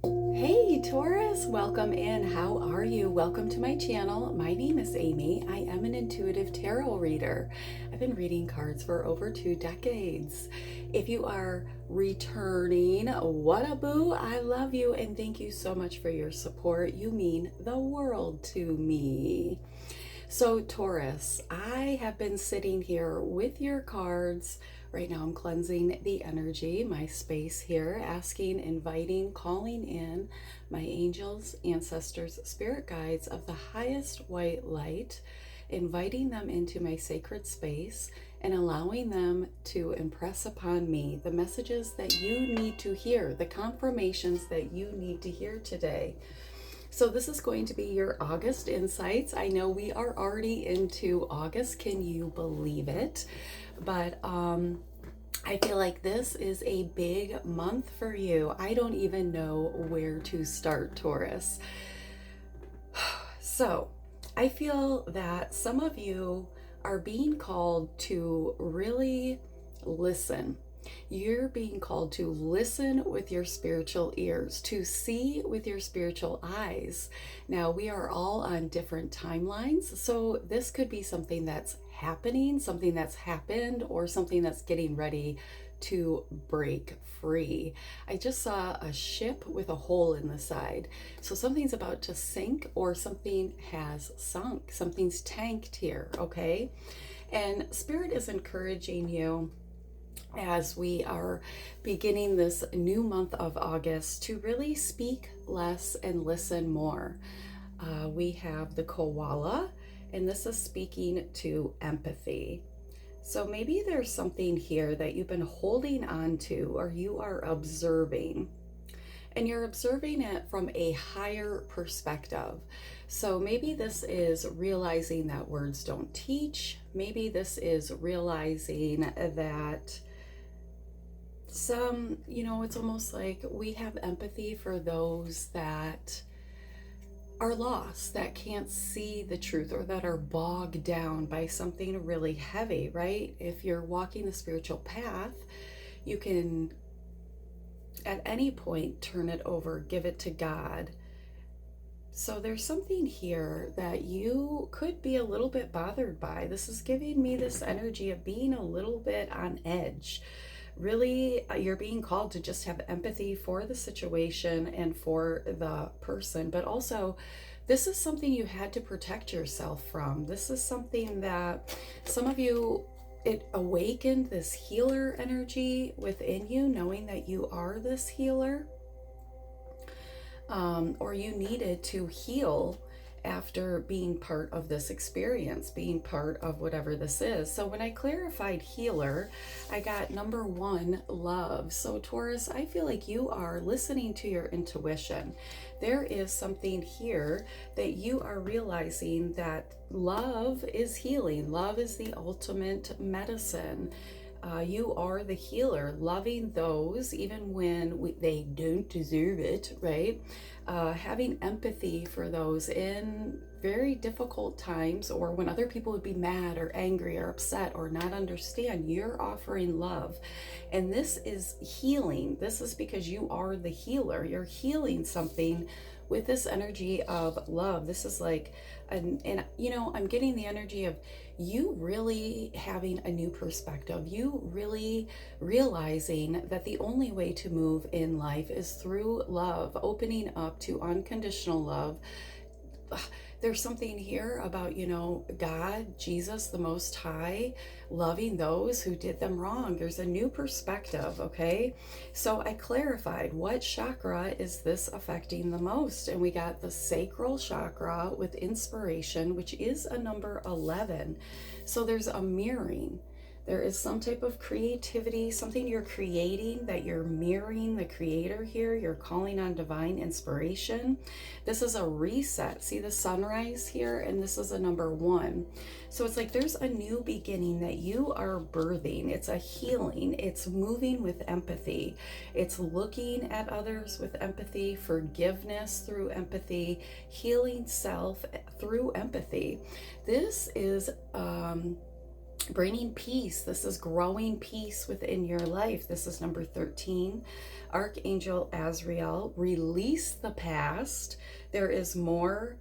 Hey Taurus, welcome in. How are you? Welcome to my channel. My name is Amy. I am an intuitive tarot reader. I've been reading cards for over 2 decades. If you are returning, what a boo. I love you and thank you so much for your support. You mean the world to me. So Taurus, I have been sitting here with your cards. Right now I'm cleansing the energy, my space here, asking, inviting, calling in my angels, ancestors, spirit guides of the highest white light, inviting them into my sacred space and allowing them to impress upon me the messages that you need to hear, the confirmations that you need to hear today. So this is going to be your August insights. I know we are already into August. Can you believe it? But I feel like this is a big month for you. I don't even know where to start, Taurus. So I feel that some of you are being called to really listen. You're being called to listen with your spiritual ears, to see with your spiritual eyes. Now, we are all on different timelines, so this could be something that's happening, something that's happened, or something that's getting ready to break free. I just saw a ship with a hole in the side. So something's about to sink or something has sunk. Something's tanked here, okay? And Spirit is encouraging you as we are beginning this new month of August to really speak less and listen more. We have the koala, and this is speaking to empathy. So maybe there's something here that you've been holding on to or you are observing. And you're observing it from a higher perspective. So maybe this is realizing that words don't teach. Maybe this is realizing that it's almost like we have empathy for those that are lost, that can't see the truth, or that are bogged down by something really heavy, right? If you're walking the spiritual path, you can at any point turn it over, give it to God. So there's something here that you could be a little bit bothered by. This is giving me this energy of being a little bit on edge. Really, you're being called to just have empathy for the situation and for the person, but also this is something you had to protect yourself from. This is something that some of you, it awakened this healer energy within you, knowing that you are this healer, or you needed to heal after being part of this experience, being part of whatever this is. So when I clarified healer, I got number 1, love. So Taurus, I feel like you are listening to your intuition. There is something here that you are realizing that love is healing. Love is the ultimate medicine. You are the healer, loving those even when they don't deserve it, right? Having empathy for those in very difficult times, or when other people would be mad or angry or upset or not understand, you're offering love. And this is healing. This is because you are the healer. You're healing something with this energy of love. This is like, and I'm getting the energy of you really having a new perspective, you really realizing that the only way to move in life is through love, opening up to unconditional love. There's something here about, God, Jesus, the Most High, loving those who did them wrong. There's a new perspective, okay? So I clarified, what chakra is this affecting the most? And we got the sacral chakra with inspiration, which is a number 11. So there's a mirroring. There is some type of creativity, something you're creating that you're mirroring the creator here. You're calling on divine inspiration. This is a reset. See the sunrise here? And this is a number 1. So it's like there's a new beginning that you are birthing. It's a healing. It's moving with empathy. It's looking at others with empathy, forgiveness through empathy, healing self through empathy. This is bringing peace. This is growing peace within your life. This is number 13. Archangel Azrael, release the past. There is more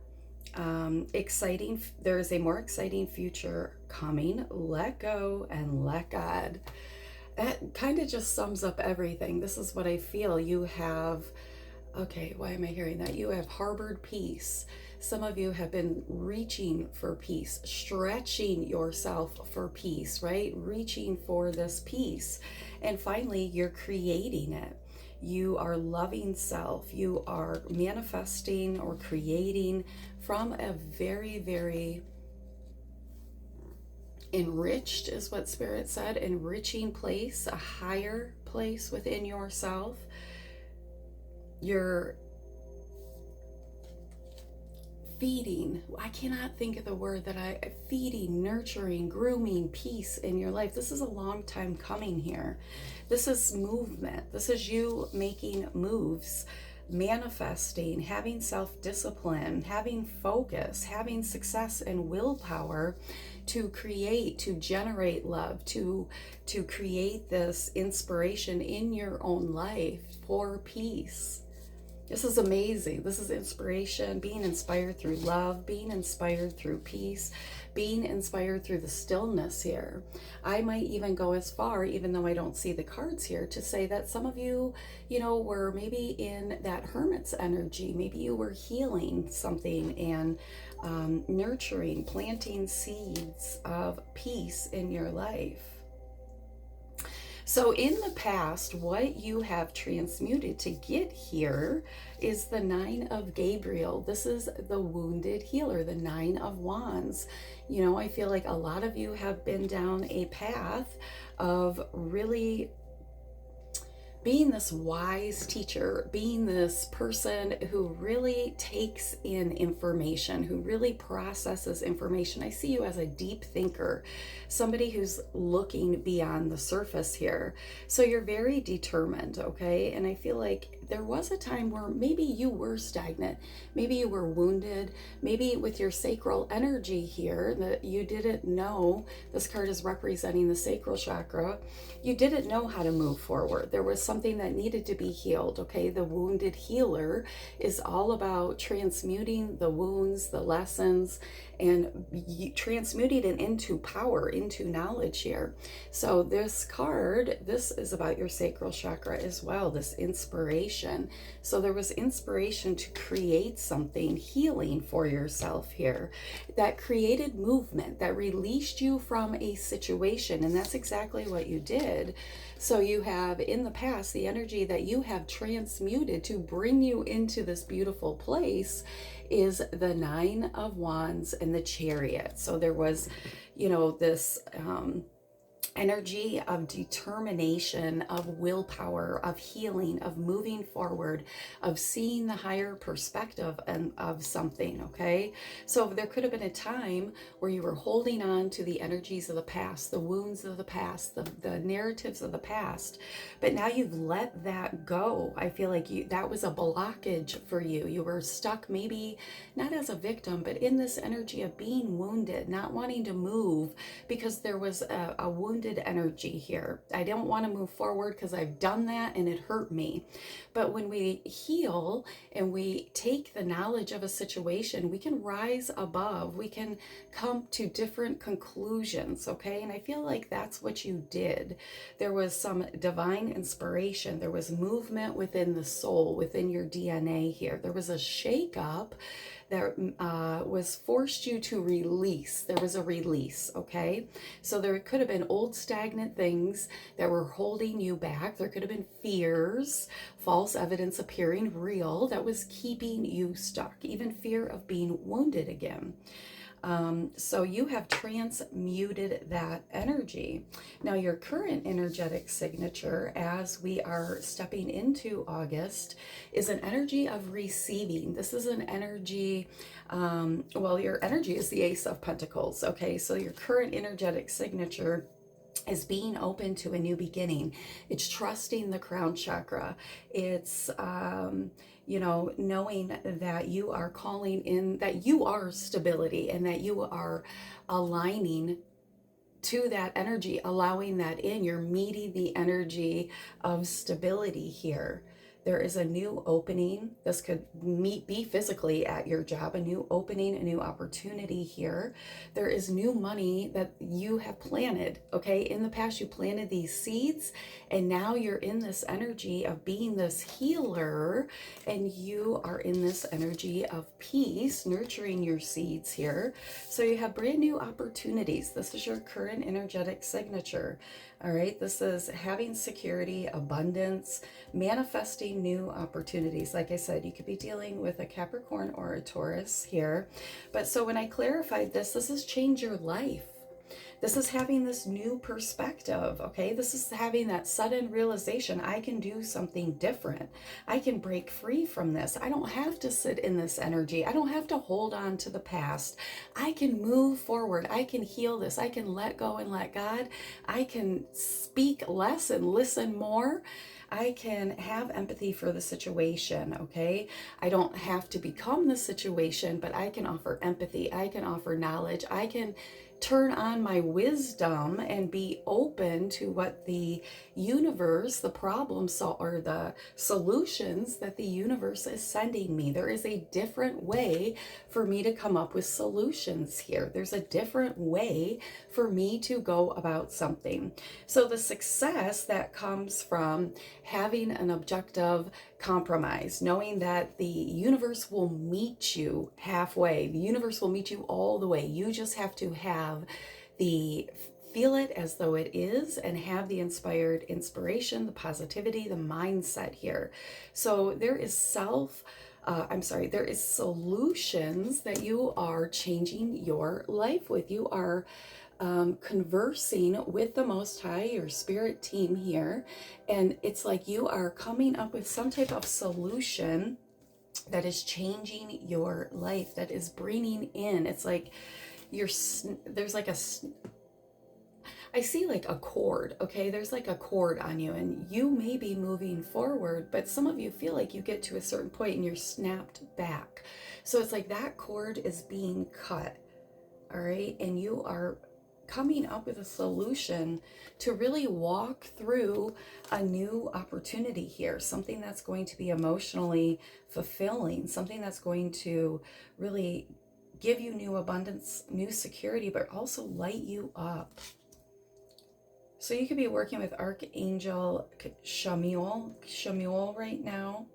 exciting, there is a more exciting future coming. Let go and let God. That kind of just sums up everything. This is what I feel. You have, okay, why am I hearing that? You have harbored peace. Some of you have been reaching for peace, stretching yourself for peace, right? Reaching for this peace. And finally, you're creating it. You are loving self. You are manifesting or creating from a very, very enriched, is what Spirit said, enriching place, a higher place within yourself. You're feeding, I cannot think of the word that feeding, nurturing, grooming peace in your life. This is a long time coming here. This is movement. This is you making moves, manifesting, having self-discipline, having focus, having success and willpower to create, to generate love, to create this inspiration in your own life for peace. This is amazing. This is inspiration, being inspired through love, being inspired through peace, being inspired through the stillness here. I might even go as far, even though I don't see the cards here, to say that some of you, were maybe in that hermit's energy. Maybe you were healing something and nurturing, planting seeds of peace in your life. So in the past, what you have transmuted to get here is the 9 of Gabriel. This is the wounded healer, the 9 of Wands. I feel like a lot of you have been down a path of really being this wise teacher, being this person who really takes in information, who really processes information. I see you as a deep thinker, somebody who's looking beyond the surface here. So you're very determined, okay? And I feel like there was a time where maybe you were stagnant, maybe you were wounded, maybe with your sacral energy here that you didn't know. This card is representing the sacral chakra. You didn't know how to move forward. There was something that needed to be healed, okay? The wounded healer is all about transmuting the wounds, the lessons, and transmuting it into power, into knowledge here. So this card, this is about your sacral chakra as well, this inspiration. So there was inspiration to create something healing for yourself here that created movement, that released you from a situation. And that's exactly what you did. So you have in the past the energy that you have transmuted to bring you into this beautiful place is the 9 of Wands and the Chariot. So there was, this energy of determination, of willpower, of healing, of moving forward, of seeing the higher perspective and of something, okay? So there could have been a time where you were holding on to the energies of the past, the wounds of the past, the narratives of the past, but now you've let that go. I feel like that was a blockage for you. You were stuck, maybe not as a victim, but in this energy of being wounded, not wanting to move because there was a wounded energy here. I don't want to move forward because I've done that and it hurt me. But when we heal and we take the knowledge of a situation, we can rise above. We can come to different conclusions, okay? And I feel like that's what you did. There was some divine inspiration. There was movement within the soul, within your DNA here. There was a shake-up that was forced you to release. There was a release, okay? So there could have been old stagnant things that were holding you back. There could have been fears, false evidence appearing real that was keeping you stuck, even fear of being wounded again. So you have transmuted that energy. Now your current energetic signature as we are stepping into August is an energy of receiving. This is an energy, your energy is the Ace of Pentacles, okay? So your current energetic signature is being open to a new beginning. It's trusting the crown chakra. It's, knowing that you are calling in, that you are stability and that you are aligning to that energy, allowing that in. You're meeting the energy of stability here. There is a new opening. This could be physically at your job, a new opening, a new opportunity here. There is new money that you have planted, okay? In the past, you planted these seeds, and now you're in this energy of being this healer, and you are in this energy of peace, nurturing your seeds here. So you have brand new opportunities. This is your current energetic signature. All right, this is having security, abundance, manifesting new opportunities. Like I said, you could be dealing with a Capricorn or a Taurus here. But so when I clarified this is change your life. This is having this new perspective, okay? This is having that sudden realization, I can do something different. I can break free from this. I don't have to sit in this energy. I don't have to hold on to the past. I can move forward. I can heal this. I can let go and let God. I can speak less and listen more. I can have empathy for the situation, okay? I don't have to become the situation, but I can offer empathy. I can offer knowledge. I can turn on my wisdom and be open to what the universe, the problems or the solutions that the universe is sending me. There is a different way for me to come up with solutions here. There's a different way for me to go about something. So the success that comes from having an objective compromise, knowing that the universe will meet you halfway, the universe will meet you all the way. You just have to have feel it as though it is and have the inspiration, the positivity, the mindset here. So there is there is solutions that you are changing your life with. You are conversing with the Most High, your spirit team here, and it's like you are coming up with some type of solution that is changing your life, that is bringing in, it's like there's like I see like a cord, okay? There's like a cord on you, and you may be moving forward, but some of you feel like you get to a certain point and you're snapped back. So it's like that cord is being cut, all right? And you are coming up with a solution to really walk through a new opportunity here, something that's going to be emotionally fulfilling, something that's going to really give you new abundance, new security, but also light you up. So you could be working with Archangel Shamuel right now.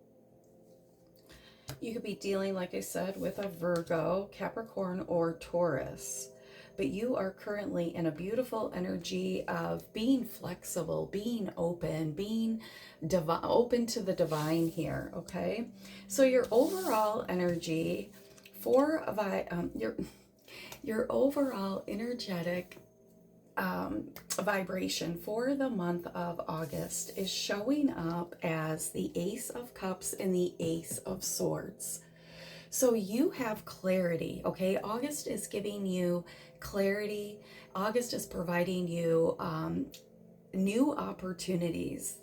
You could be dealing, like I said, with a Virgo, Capricorn, or Taurus. But you are currently in a beautiful energy of being flexible, being open, being open to the divine here, okay? So your overall energy for your overall energetic vibration for the month of August is showing up as the Ace of Cups and the Ace of Swords. So you have clarity, okay? August is giving you clarity. August is providing you new opportunities.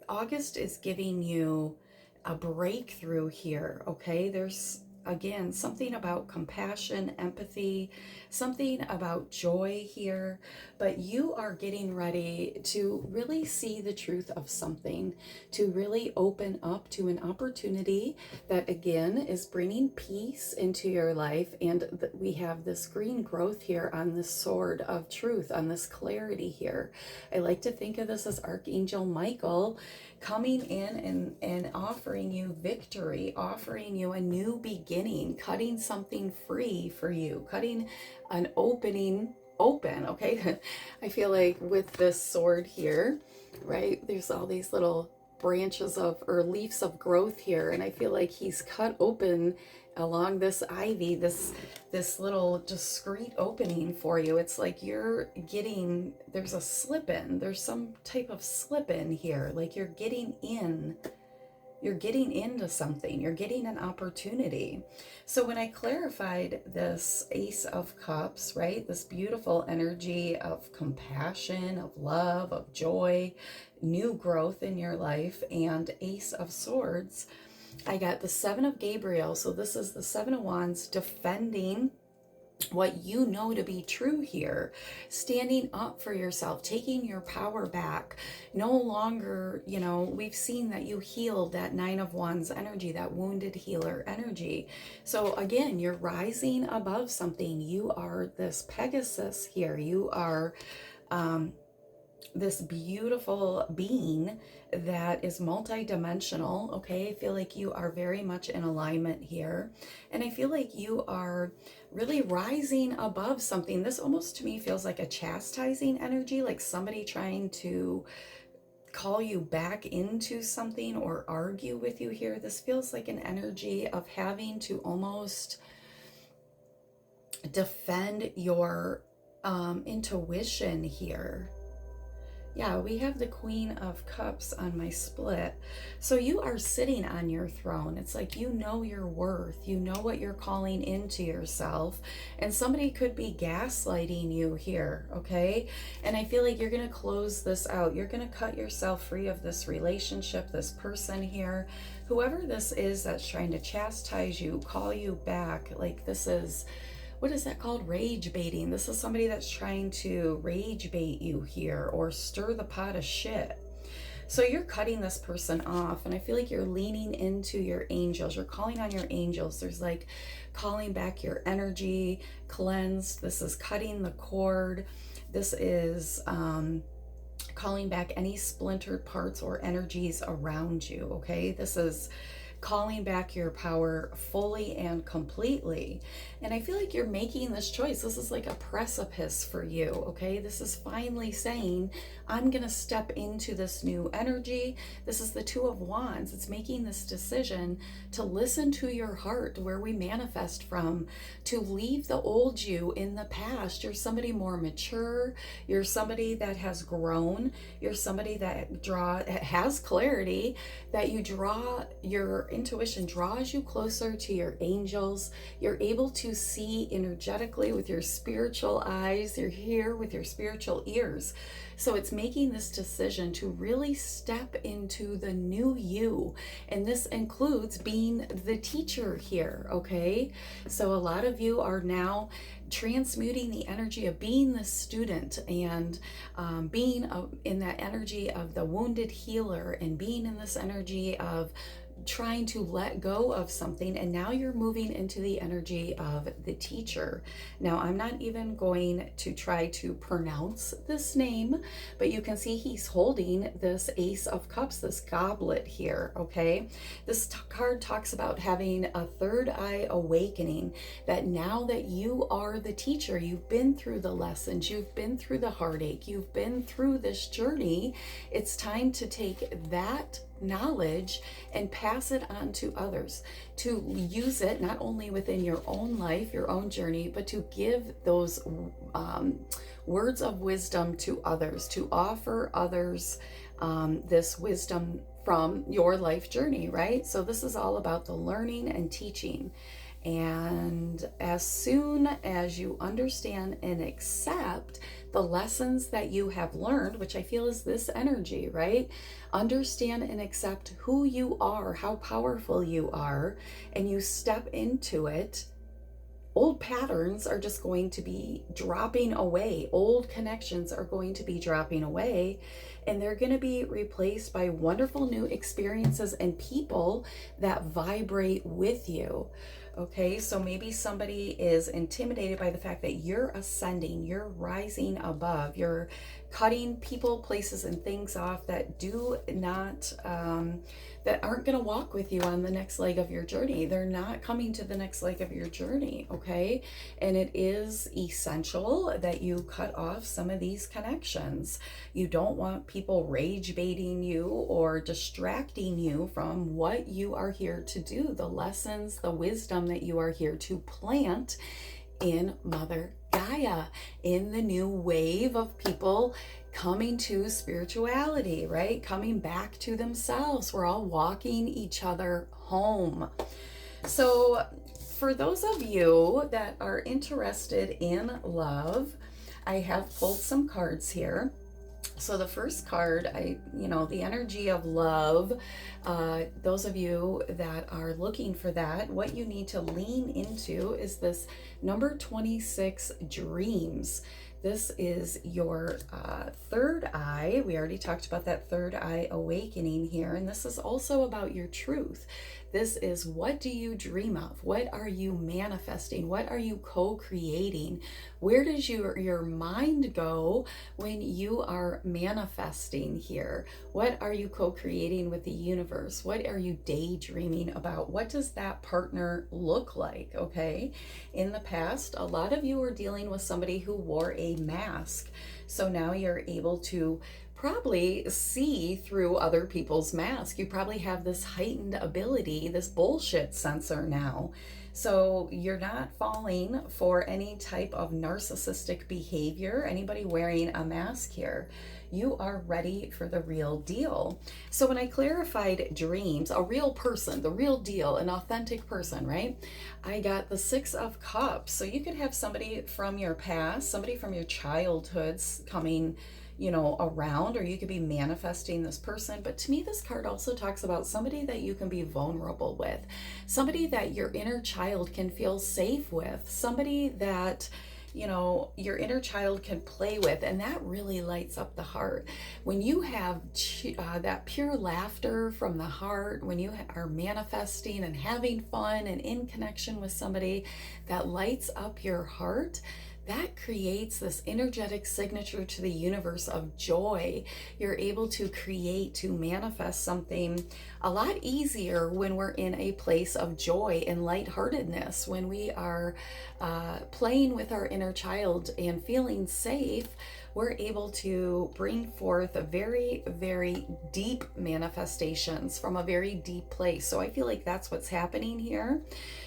August is giving you a breakthrough here, okay? There's, again, something about compassion, empathy, something about joy here, but you are getting ready to really see the truth of something, to really open up to an opportunity that, again, is bringing peace into your life. And we have this green growth here on this sword of truth, on this clarity here. I like to think of this as Archangel Michael coming in and offering you victory, offering you a new beginning, cutting something free for you, cutting an opening open, okay? I feel like with this sword here, right, there's all these little branches of, or leaves of growth here, and I feel like he's cut open along this ivy, this little discreet opening for you. It's like you're getting, there's a slip in, there's some type of slip in here, like you're getting into something, you're getting an opportunity. So when I clarified this Ace of Cups, right, this beautiful energy of compassion, of love, of joy, new growth in your life, and Ace of Swords, I got the Seven of Gabriel. So this is the Seven of Wands defending what you know to be true here, standing up for yourself, taking your power back. No longer, you know, we've seen that you healed that Nine of Wands energy, that wounded healer energy. So again, you're rising above something. You are this Pegasus here. You are this beautiful being that is multidimensional. Okay, I feel like you are very much in alignment here, and I feel like you are really rising above something. This almost to me feels like a chastising energy, like somebody trying to call you back into something or argue with you here. This feels like an energy of having to almost defend your intuition here. Yeah, we have the Queen of Cups on my split. So you are sitting on your throne. It's like you know your worth. You know what you're calling into yourself. And somebody could be gaslighting you here, okay? And I feel like you're going to close this out. You're going to cut yourself free of this relationship, this person here. Whoever this is that's trying to chastise you, call you back, like this is... what is that called? Rage baiting. This is somebody that's trying to rage bait you here or stir the pot of shit. So you're cutting this person off, and I feel like you're leaning into your angels. You're calling on your angels. There's like calling back your energy, cleansed. This is cutting the cord. This is calling back any splintered parts or energies around you, okay? This is calling back your power fully and completely. And I feel like you're making this choice. This is like a precipice for you, okay? This is finally saying, I'm going to step into this new energy. This is the Two of Wands. It's making this decision to listen to your heart, where we manifest from, to leave the old you in the past. You're somebody more mature. You're somebody that has grown. You're somebody that has clarity, that you draw your intuition draws you closer to your angels. You're able to see energetically with your spiritual eyes. You're here with your spiritual ears. So it's making this decision to really step into the new you. And this includes being the teacher here, okay? So a lot of you are now transmuting the energy of being the student and being in that energy of the wounded healer, and being in this energy of trying to let go of something, and now you're moving into the energy of the teacher. Now, I'm not even going to try to pronounce this name, but you can see he's holding this Ace of Cups, this goblet here, okay? This card talks about having a third eye awakening, that now that you are the teacher, you've been through the lessons, you've been through the heartache, you've been through this journey. It's time to take that knowledge and pass it on to others, to use it not only within your own life, your own journey, but to give those words of wisdom to others, to offer others this wisdom from your life journey, right? So this is all about the learning and teaching. And as soon as you understand and accept the lessons that you have learned, which I feel is this energy, right? Understand and accept who you are, how powerful you are, and you step into it, old patterns are just going to be dropping away. Old connections are going to be dropping away, and they're going to be replaced by wonderful new experiences and people that vibrate with you. Okay, so maybe somebody is intimidated by the fact that you're ascending, you're rising above, you're cutting people, places, and things off that do not, that aren't going to walk with you on the next leg of your journey. They're not coming to the next leg of your journey, okay? And it is essential that you cut off some of these connections. You don't want people rage baiting you or distracting you from what you are here to do, the lessons, the wisdom that you are here to plant in Mother Gaia, in the new wave of people coming to spirituality, right? Coming back to themselves. We're all walking each other home. So for those of you that are interested in love, I have pulled some cards here. So the first card, the energy of love, those of you that are looking for that, what you need to lean into is this number 26, dreams. This is your third eye. We already talked about that third eye awakening here. And this is also about your truth. This is, what do you dream of? What are you manifesting? What are you co-creating? Where does your mind go when you are manifesting here? What are you co-creating with the universe? What are you daydreaming about? What does that partner look like? Okay. In the past, a lot of you were dealing with somebody who wore a mask. So now you're able to probably see through other people's masks. You probably have this heightened ability, this bullshit sensor now. So you're not falling for any type of narcissistic behavior, anybody wearing a mask here. You are ready for the real deal. So when I clarified dreams, a real person, the real deal, an authentic person, right? I got the 6 of Cups. So you could have somebody from your past, somebody from your childhoods coming around, or you could be manifesting this person. But to me, this card also talks about somebody that you can be vulnerable with, somebody that your inner child can feel safe with, somebody that your inner child can play with. And that really lights up the heart. When you have that pure laughter from the heart, when you are manifesting and having fun and in connection with somebody that lights up your heart, that creates this energetic signature to the universe of joy. You're able to create, to manifest something a lot easier when we're in a place of joy and lightheartedness, when we are playing with our inner child and feeling safe. We're able to bring forth a very, very deep manifestations from a very deep place. So I feel like that's what's happening here.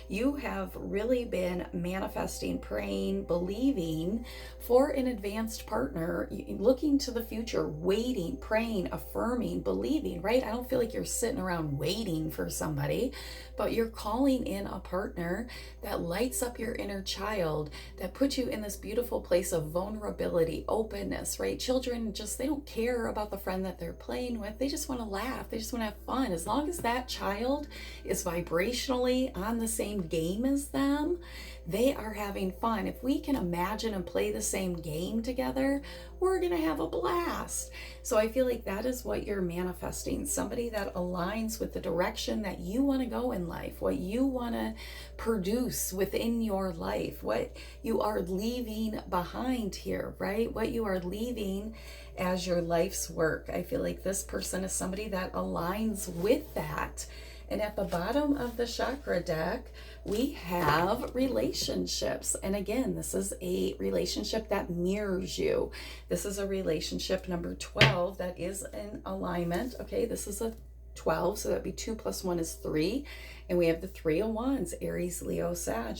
You have really been manifesting, praying, believing for an advanced partner, looking to the future, waiting, praying, affirming, believing, right? I don't feel like you're sitting around waiting for somebody, but you're calling in a partner that lights up your inner child, that puts you in this beautiful place of vulnerability, openness, right? Children they don't care about the friend that they're playing with. They just want to laugh. They just want to have fun. As long as that child is vibrationally on the same game as them, they are having fun. If we can imagine and play the same game together, we're going to have a blast. So I feel like that is what you're manifesting, somebody that aligns with the direction that you want to go in life, what you want to produce within your life, what you are leaving behind here, right? What you are leaving as your life's work. I feel like this person is somebody that aligns with that. And at the bottom of the chakra deck, we have relationships. And again, this is a relationship that mirrors you. This is a relationship number 12 that is in alignment. Okay, this is a 12, so that'd be 2 + 1 is 3. And we have the 3 of Wands, Aries, Leo, Sag.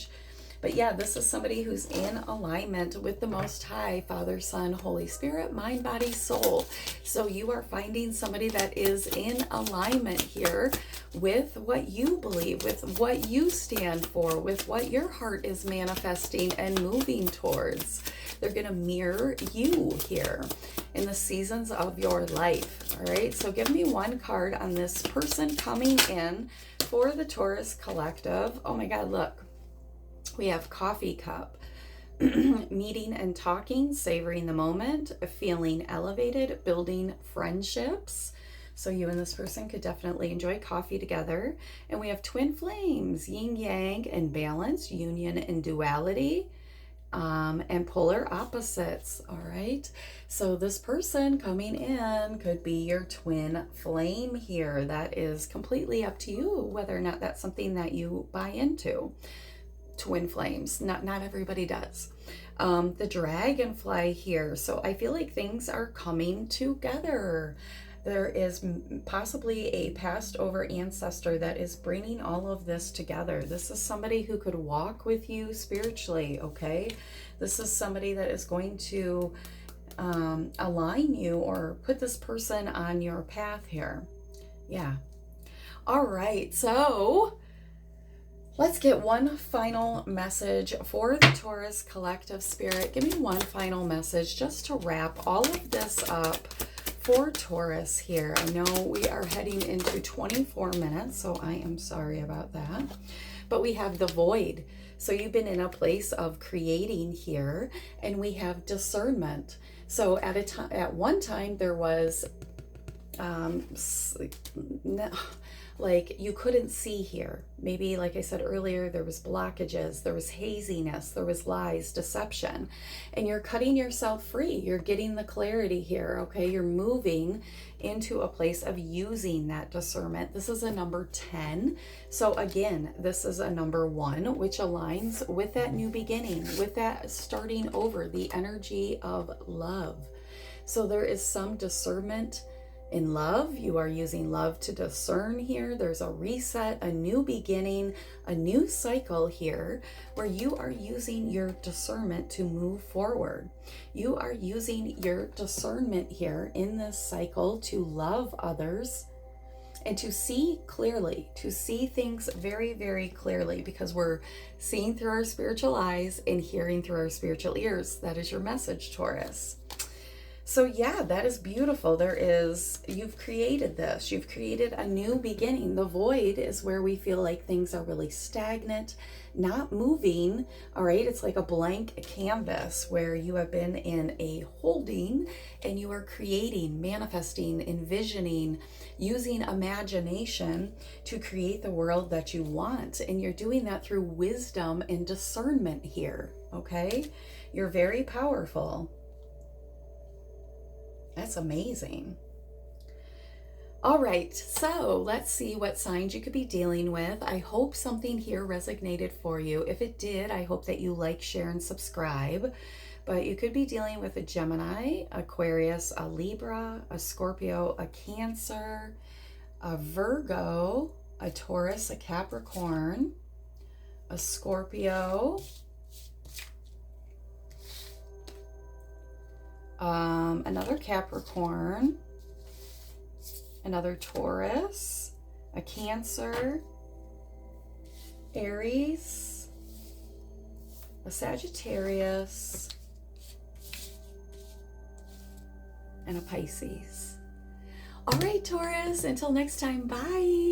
But yeah, this is somebody who's in alignment with the Most High, Father, Son, Holy Spirit, mind, body, soul. So you are finding somebody that is in alignment here with what you believe, with what you stand for, with what your heart is manifesting and moving towards. They're going to mirror you here in the seasons of your life. All right, so give me one card on this person coming in for the Taurus Collective. Oh my God, look. We have coffee cup, meeting and talking, savoring the moment, feeling elevated, building friendships. So you and this person could definitely enjoy coffee together. And we have twin flames, yin yang and balance, union and duality, and polar opposites. All right. So this person coming in could be your twin flame here. That is completely up to you whether or not that's something that you buy into. Twin flames, not everybody does. The dragonfly here, so I feel like things are coming together. There is possibly a passed over ancestor that is bringing all of this together. This is somebody who could walk with you spiritually. Okay, this is somebody that is going to align you or put this person on your path here. Yeah. All right, so Let's get one final message for the Taurus collective spirit. Give me one final message just to wrap all of this up for Taurus here. I know we are heading into 24 minutes, so I am sorry about that. But we have the void. So you've been in a place of creating here, and we have discernment. So at one time there was like you couldn't see here. Maybe, like I said earlier, there was blockages, there was haziness, there was lies, deception, and you're cutting yourself free. You're getting the clarity here, okay? You're moving into a place of using that discernment. This is a number 10. So again, this is a number 1, which aligns with that new beginning, with that starting over, the energy of love. So there is some discernment in love. You are using love to discern here. There's a reset, a new beginning, a new cycle here where you are using your discernment to move forward. You are using your discernment here in this cycle to love others and to see clearly, to see things very, very clearly, because we're seeing through our spiritual eyes and hearing through our spiritual ears. That is your message, Taurus. So yeah, that is beautiful. You've created this. You've created a new beginning. The void is where we feel like things are really stagnant, not moving, all right? It's like a blank canvas where you have been in a holding and you are creating, manifesting, envisioning, using imagination to create the world that you want. And you're doing that through wisdom and discernment here, okay? You're very powerful. That's amazing. All right, so let's see what signs you could be dealing with. I hope something here resonated for you. If it did, I hope that you like, share, and subscribe. But you could be dealing with a Gemini, Aquarius, a Libra, a Scorpio, a Cancer, a Virgo, a Taurus, a Capricorn, a Scorpio, another Capricorn, another Taurus, a Cancer, Aries, a Sagittarius, and a Pisces. All right, Taurus, until next time, bye.